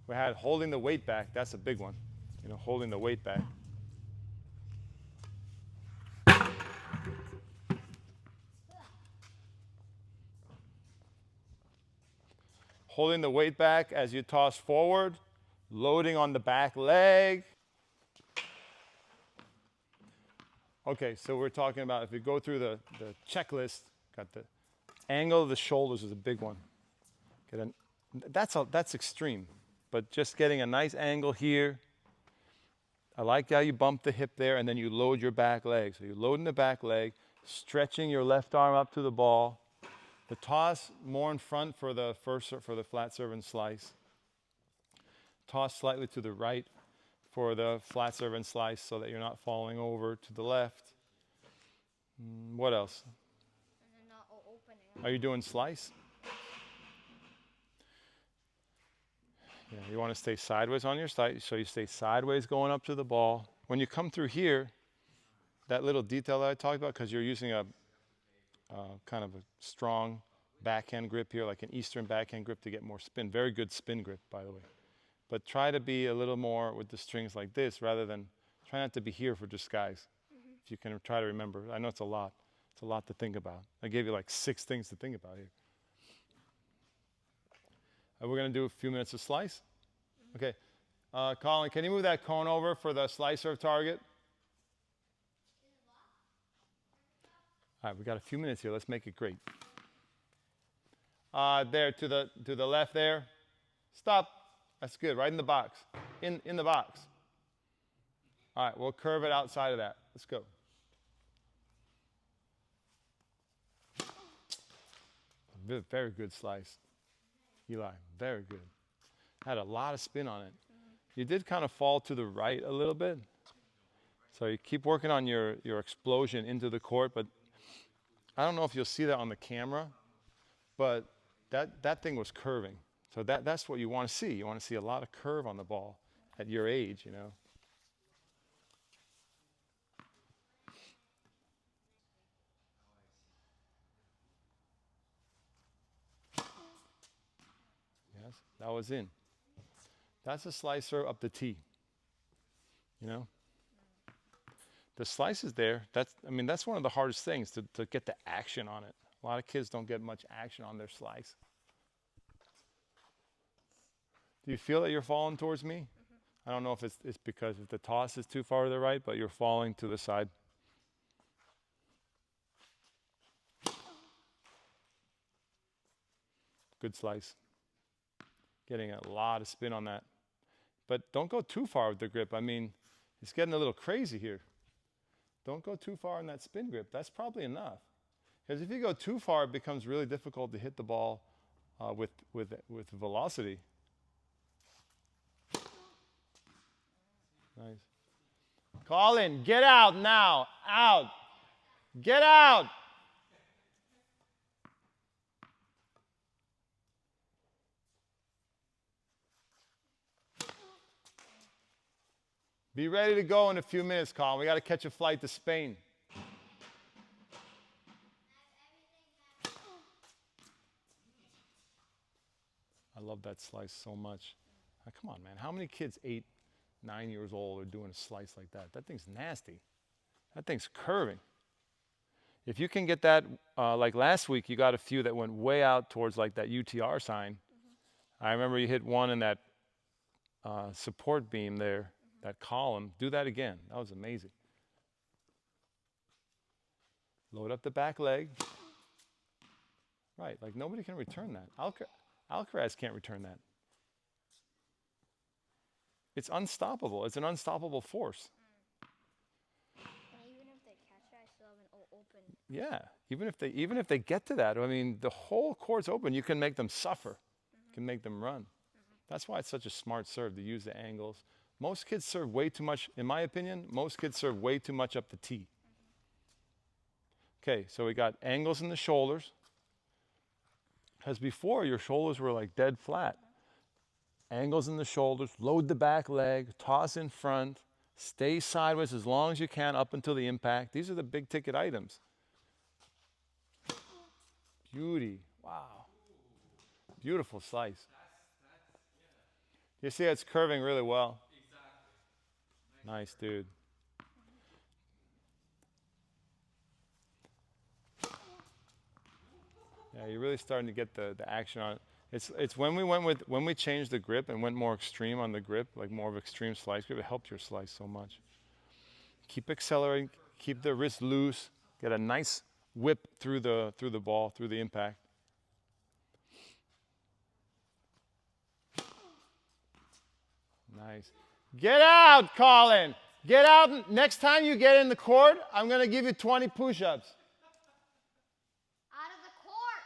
We had holding the weight back. That's a big one. You know, holding the weight back. Holding the weight back as you toss forward, loading on the back leg. Okay, so we're talking about if you go through the checklist, got the angle of the shoulders is a big one. Get an, that's extreme, but just getting a nice angle here. I like how you bump the hip there and then you load your back leg. So you're loading the back leg, stretching your left arm up to the ball. The toss more in front for the flat serve and slice. Toss slightly to the right for the flat serve and slice so that you're not falling over to the left. What else? And then not opening. Are you doing slice? Yeah, you want to stay sideways on your slice, so you stay sideways going up to the ball. When you come through here, that little detail that I talked about, because you're using a kind of a strong backhand grip here, like an Eastern backhand grip to get more spin. Very good spin grip, by the way. But try to be a little more with the strings like this rather than, try not to be here for just guys. If you can try to remember. I know it's a lot. It's a lot to think about. I gave you like 6 things to think about here. We're going to do a few minutes of slice. Okay. Colin, can you move that cone over for the slice serve target? All right, we got a few minutes here. Let's make it great. There, to the left there. Stop. That's good. Right in the box. In the box. All right, we'll curve it outside of that. Let's go. Very good slice. Eli, very good. Had a lot of spin on it. You did kind of fall to the right a little bit. So you keep working on your explosion into the court, but I don't know if you'll see that on the camera, but that thing was curving. So that's what you want to see. You want to see a lot of curve on the ball at your age, you know. Yes, that was in. That's a slicer up the tee. You know? The slice is there. That's one of the hardest things to get the action on it. A lot of kids don't get much action on their slice. Do you feel that you're falling towards me? I don't know if it's because if the toss is too far to the right, but you're falling to the side. Good slice. Getting a lot of spin on that. But don't go too far with the grip. I mean, it's getting a little crazy here. Don't go too far in that spin grip. That's probably enough. Because if you go too far, it becomes really difficult to hit the ball with velocity. Nice. Colin, get out now. Out. Get out. Be ready to go in a few minutes, Colin. We got to catch a flight to Spain. I love that slice so much. Come on, man. How many kids 8, 9 years old are doing a slice like that? That thing's nasty. That thing's curving. If you can get that, like last week, you got a few that went way out towards like that UTR sign. I remember you hit one in that support beam there, that column. Do that again. That was amazing. Load up the back leg. Right, like nobody can return that. Alcaraz can't return that. It's unstoppable. It's an unstoppable force. And even if they catch it, I still have an open. Yeah, even if they get to that, I mean, the whole court's open. You can make them suffer. You can make them run. That's why it's such a smart serve to use the angles. Most kids serve way too much, in my opinion, most kids serve way too much up the tee. Okay, so we got angles in the shoulders. Because before, your shoulders were like dead flat. Angles in the shoulders, load the back leg, toss in front, stay sideways as long as you can up until the impact. These are the big ticket items. Beauty, wow. Beautiful slice. You see it's curving really well. Nice, dude. Yeah, you're really starting to get the action on it. It's when we changed the grip and went more extreme on the grip, like more of extreme slice grip, it helped your slice so much. Keep accelerating, keep the wrist loose, get a nice whip through the ball, through the impact. Nice. Get out, Colin. Get out. Next time you get in the court, I'm going to give you 20 push-ups. Out of the court.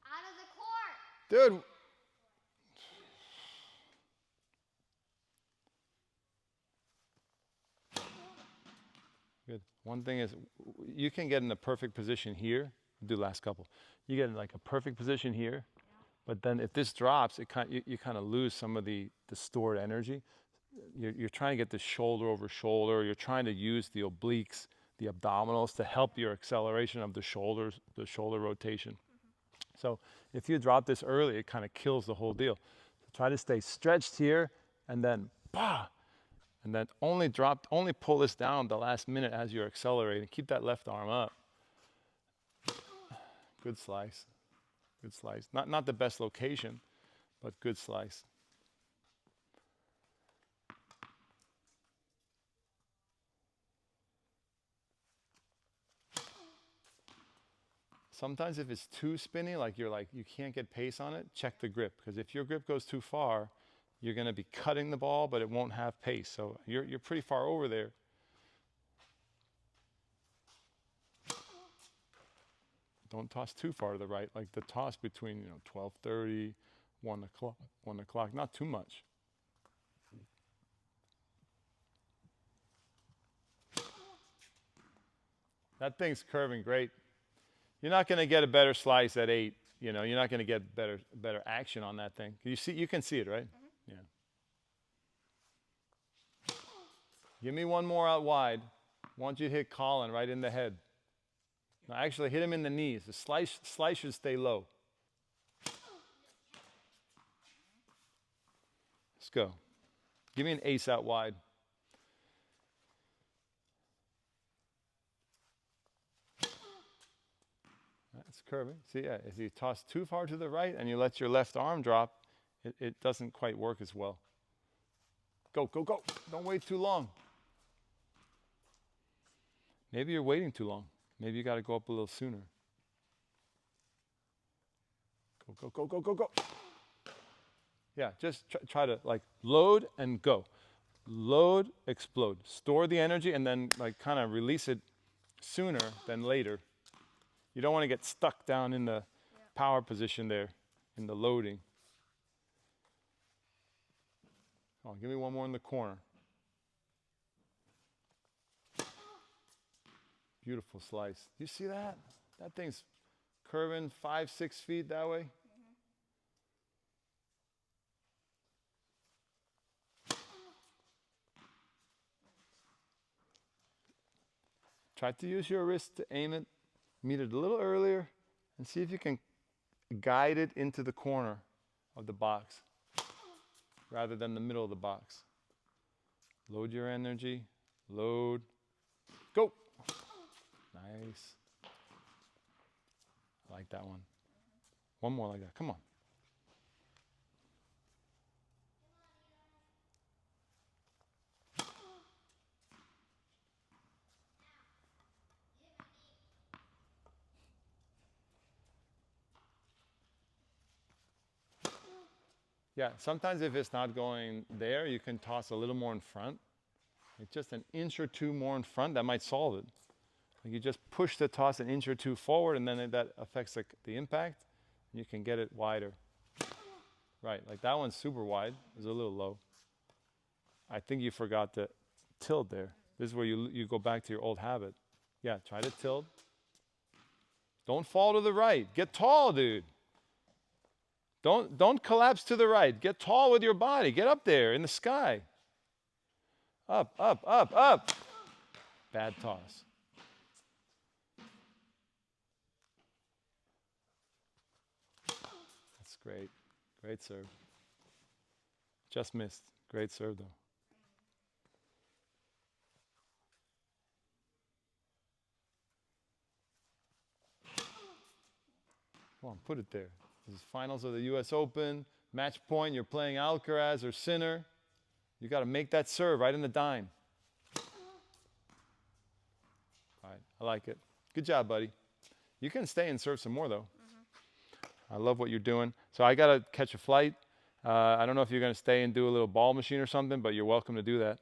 Out of the court. Dude. Good. One thing is, you can get in a perfect position here. Do last couple. You get in like a perfect position here, but then if this drops, you kind of lose some of the stored energy. You're trying to get this shoulder over shoulder. You're trying to use the obliques, the abdominals to help your acceleration of the shoulders, the shoulder rotation. So if you drop this early, it kind of kills the whole deal. So try to stay stretched here, and then bah, and then only pull this down the last minute as you're accelerating. Keep that left arm up. Good slice. Good slice. Not the best location, but good slice. Sometimes if it's too spinny, like you can't get pace on it, check the grip. Because if your grip goes too far, you're going to be cutting the ball, but it won't have pace. So you're pretty far over there. Don't toss too far to the right, like the toss between 12:30, 1 o'clock, not too much. That thing's curving great. You're not going to get a better slice at 8. You're not going to get better action on that thing. You can see it, right? Mm-hmm. Yeah. Give me one more out wide. I want you to hit Colin right in the head. No, actually hit him in the knees. The slice should stay low. Let's go. Give me an ace out wide. That's curving. See, yeah, if you toss too far to the right and you let your left arm drop, it doesn't quite work as well. Go, go, go. Don't wait too long. Maybe you're waiting too long. Maybe you got to go up a little sooner. Go, go, go, go, go, go. Yeah, just try to like load and go. Load, explode. Store the energy and then like kind of release it sooner than later. You don't want to get stuck down in the power position there, in the loading. Oh, give me one more in the corner. Beautiful slice. Do you see that? That thing's curving 5-6 feet that way. Try to use your wrist to aim it, meet it a little earlier, and see if you can guide it into the corner of the box rather than the middle of the box. Load your energy. Load. Go. Nice. I like that one. One more like that. Come on. Yeah, sometimes if it's not going there, you can toss a little more in front. Like just an inch or two more in front, that might solve it. Like you just push the toss an inch or two forward, and then that affects the impact, and you can get it wider. Right, like that one's super wide. It's a little low. I think you forgot to tilt there. This is where you go back to your old habit. Yeah, try to tilt. Don't fall to the right. Get tall, dude. Don't collapse to the right. Get tall with your body. Get up there in the sky. Up, up, up, up. Bad toss. That's great. Great serve. Just missed. Great serve, though. Come on, put it there. This is finals of the U.S. Open. Match point. You're playing Alcaraz or Sinner. You got to make that serve right in the dime. All right, I like it. Good job, buddy. You can stay and serve some more, though. I love what you're doing. So I got to catch a flight. I don't know if you're going to stay and do a little ball machine or something, but you're welcome to do that.